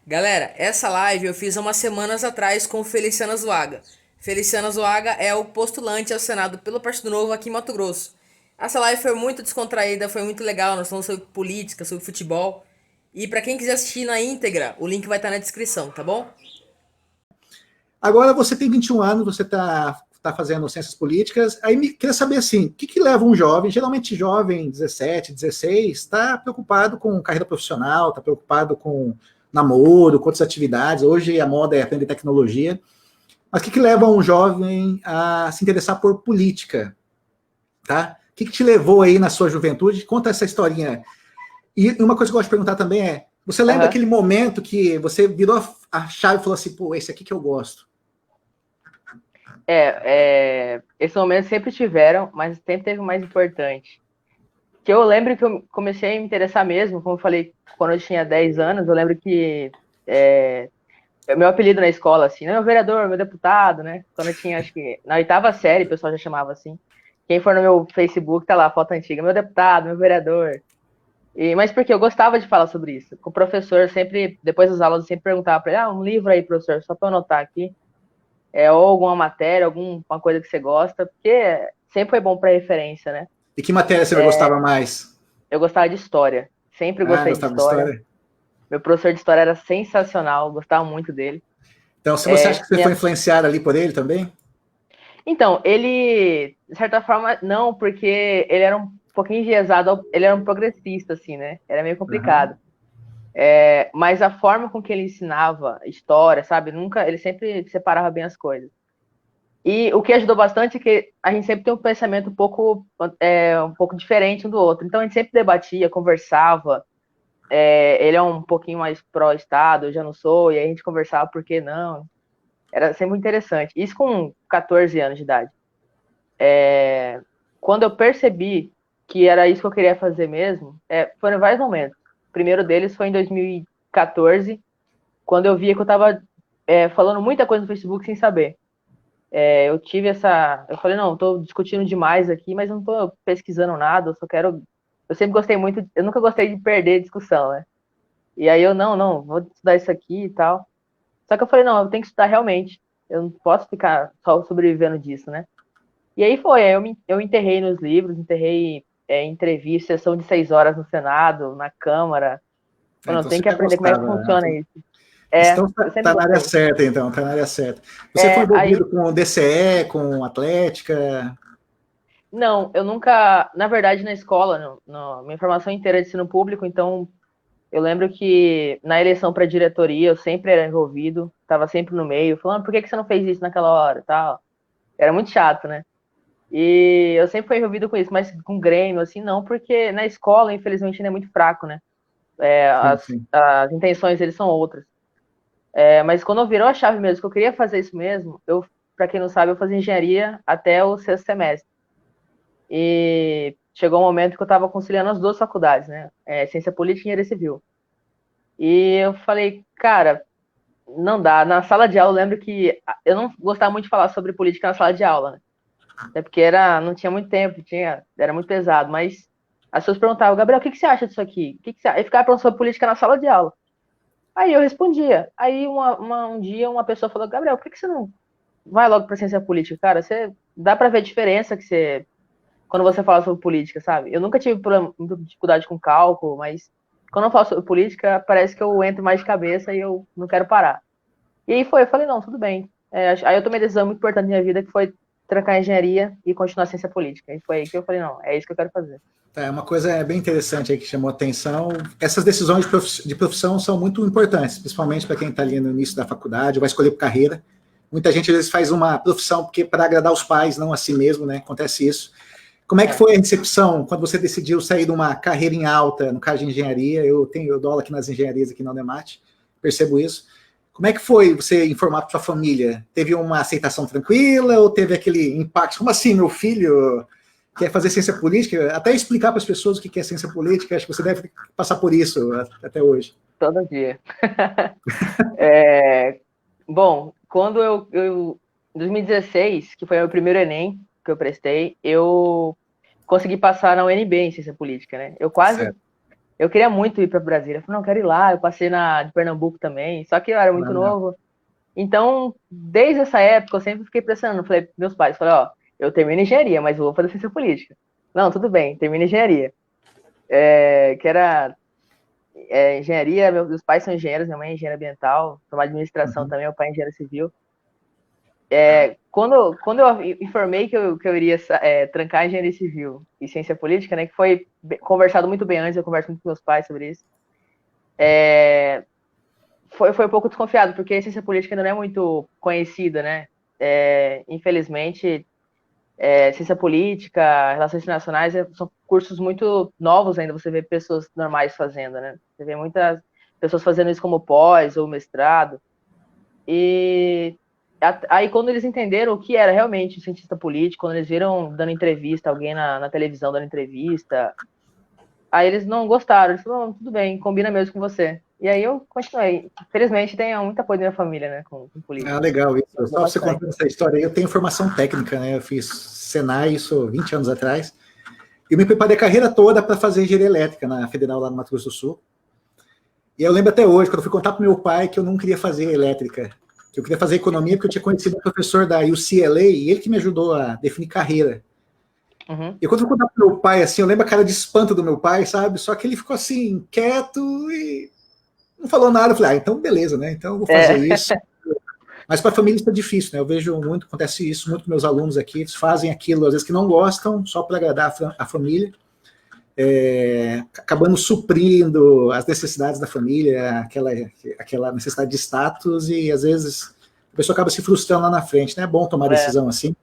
Galera, essa live eu fiz há umas semanas atrás com o Feliciano Zuaga. Feliciano Zuaga é o postulante ao Senado pelo Partido Novo aqui em Mato Grosso. Essa live foi muito descontraída, foi muito legal. Nós falamos sobre política, sobre futebol. E pra quem quiser assistir na íntegra, o link vai estar na descrição, tá bom? Agora você tem 21 anos, você tá fazendo ciências políticas. Aí queria saber assim, o que leva um jovem, geralmente jovem, 17, 16, está preocupado com carreira profissional, está preocupado com namoro, com outras atividades. Hoje a moda é aprender tecnologia. Mas o que leva um jovem a se interessar por política, tá? O que te levou aí na sua juventude? Conta essa historinha. E uma coisa que eu gosto de perguntar também é, você lembra Aham. aquele momento que você virou a chave e falou assim, pô, esse aqui que eu gosto? Esses momentos sempre tiveram, mas sempre teve o mais importante. Que eu lembro que eu comecei a me interessar mesmo, como eu falei, quando eu tinha 10 anos, eu lembro que meu apelido na escola, assim, né, meu vereador, meu deputado, né? Quando eu tinha, acho que na oitava série, o pessoal já chamava assim. Quem for no meu Facebook, tá lá, foto antiga, meu deputado, meu vereador. Mas porque eu gostava de falar sobre isso. Com o professor, sempre, depois das aulas, eu sempre perguntava para ele, um livro aí, professor, só para eu anotar aqui. Ou alguma matéria, alguma coisa que você gosta, porque sempre foi bom para referência, né? E que matéria você gostava mais? Eu gostava de história, sempre Ah, gostei de gostava de história. história? Meu professor de história era sensacional, gostava muito dele. Então, se você acha que você foi Tinha... influenciado ali por ele também? Então, ele, de certa forma, não, porque ele era um pouquinho enviesado, ele era um progressista, assim, né? Era meio Uhum. complicado. Mas a forma com que ele ensinava história, sabe? Nunca, ele sempre separava bem as coisas. E o que ajudou bastante é que a gente sempre tem um pensamento um pouco diferente um do outro. Então a gente sempre debatia, conversava. Ele é um pouquinho mais pró-Estado, eu já não sou, e aí a gente conversava por que não. Era sempre muito interessante. Isso com 14 anos de idade. Quando eu percebi que era isso que eu queria fazer mesmo, foram vários momentos. O primeiro deles foi em 2014, quando eu via que eu estava falando muita coisa no Facebook sem saber. Eu tive essa. Eu falei, não, estou discutindo demais aqui, mas não estou pesquisando nada, eu só quero. Eu sempre gostei muito, eu nunca gostei de perder discussão, né? E aí eu, não, vou estudar isso aqui e tal. Só que eu falei, não, eu tenho que estudar realmente. Eu não posso ficar só sobrevivendo disso, né? E aí foi, eu enterrei nos livros, enterrei entrevista, sessão de 6 horas no Senado, na Câmara. Ah, Falei, não, então tem você que já aprender como é que gostava, né? funciona isso. Então Eu sempre tá na área gostei. certa, então, tá na área certa. Você foi Aí envolvido com o DCE, com Atlética? Não, eu nunca, na verdade, na escola, minha formação inteira é de ensino público, então eu lembro que na eleição para diretoria eu sempre era envolvido, estava sempre no meio, falando por que você não fez isso naquela hora, e tal. Era muito chato, né? E eu sempre fui envolvido com isso, mas com Grêmio, assim, não, porque na escola, infelizmente, ainda é muito fraco, né? Sim, As, sim. as intenções deles são outras. Mas quando virou a chave mesmo, que eu queria fazer isso mesmo, para quem não sabe, eu fazia engenharia até o sexto semestre. E chegou um momento que eu estava conciliando as duas faculdades, né? Ciência política e engenharia civil. E eu falei, cara, não dá. Na sala de aula, eu lembro que eu não gostava muito de falar sobre política na sala de aula, né? Até porque não tinha muito tempo, era muito pesado. Mas as pessoas perguntavam, Gabriel, o que você acha disso aqui? O que você acha? E ficava falando sobre política na sala de aula. Aí eu respondia. Aí um dia uma pessoa falou, Gabriel, por que você não vai logo para ciência política? Cara, dá para ver a diferença que você quando você fala sobre política, sabe? Eu nunca tive muita dificuldade com cálculo, mas quando eu falo sobre política, parece que eu entro mais de cabeça e eu não quero parar. E aí eu falei, não, tudo bem. Aí eu tomei uma decisão muito importante na minha vida, que foi trancar engenharia e continuar a ciência política. E foi aí que eu falei, não, é isso que eu quero fazer. É uma coisa bem interessante aí que chamou a atenção. Essas decisões de profissão são muito importantes, principalmente para quem está ali no início da faculdade, vai escolher por carreira. Muita gente às vezes faz uma profissão porque para agradar os pais, não a si mesmo, né? Acontece isso. Como é que É. foi a recepção quando você decidiu sair de uma carreira em alta, no caso de engenharia? Eu dou aula aqui nas engenharias aqui na Unemat, percebo isso. Como é que foi você informar para sua família? Teve uma aceitação tranquila ou teve aquele impacto? Como assim, meu filho quer fazer ciência política? Até explicar para as pessoas o que é ciência política, acho que você deve passar por isso até hoje. Todo dia. É, Bom, quando em 2016, que foi o meu primeiro Enem que eu prestei, eu consegui passar na UNB em ciência política, né? Eu quase Certo. Eu queria muito ir para Brasília. Eu falei, não, quero ir lá. Eu passei de Pernambuco também, só que eu era muito novo. Então, desde essa época, eu sempre fiquei pressionando. Falei pros meus pais, falei, ó, eu termino engenharia, mas eu vou fazer ciência política. Não, tudo bem, termina engenharia. Que era engenharia, meus pais são engenheiros, minha mãe é engenheira ambiental, formada em administração também, meu pai é engenheiro civil. Quando eu informei que eu iria trancar engenharia civil e ciência política, né, que foi conversado muito bem antes, eu converso muito com meus pais sobre isso, foi um pouco desconfiado, porque a ciência política ainda não é muito conhecida, né? Infelizmente, ciência política, relações internacionais são cursos muito novos ainda, você vê pessoas normais fazendo, né? Você vê muitas pessoas fazendo isso como pós ou mestrado. E aí, quando eles entenderam o que era realmente um cientista político, quando eles viram dando entrevista, alguém na televisão dando entrevista, aí eles não gostaram, eles falaram, tudo bem, combina mesmo com você. E aí eu continuei. Felizmente tenho muito apoio da minha família, né, com política. Legal isso. Só você contando essa história aí, eu tenho formação técnica, né? Eu fiz Senai, isso 20 anos atrás. Eu me preparei a carreira toda para fazer engenharia elétrica na Federal lá no Mato Grosso do Sul. E eu lembro até hoje, quando eu fui contar para meu pai que eu não queria fazer elétrica, que eu queria fazer economia, porque eu tinha conhecido um professor da UCLA e ele que me ajudou a definir carreira. Uhum. E quando eu fui contar para meu pai, assim, eu lembro a cara de espanto do meu pai, sabe? Só que ele ficou assim, quieto e não falou nada. Eu falei, então beleza, né? Então eu vou fazer isso. Mas para a família isso é difícil, né? Eu vejo muito, acontece isso muito com meus alunos aqui, eles fazem aquilo, às vezes, que não gostam, só para agradar a família, acabando suprindo as necessidades da família, aquela necessidade de status, e às vezes a pessoa acaba se frustrando lá na frente, né? É bom tomar decisão assim.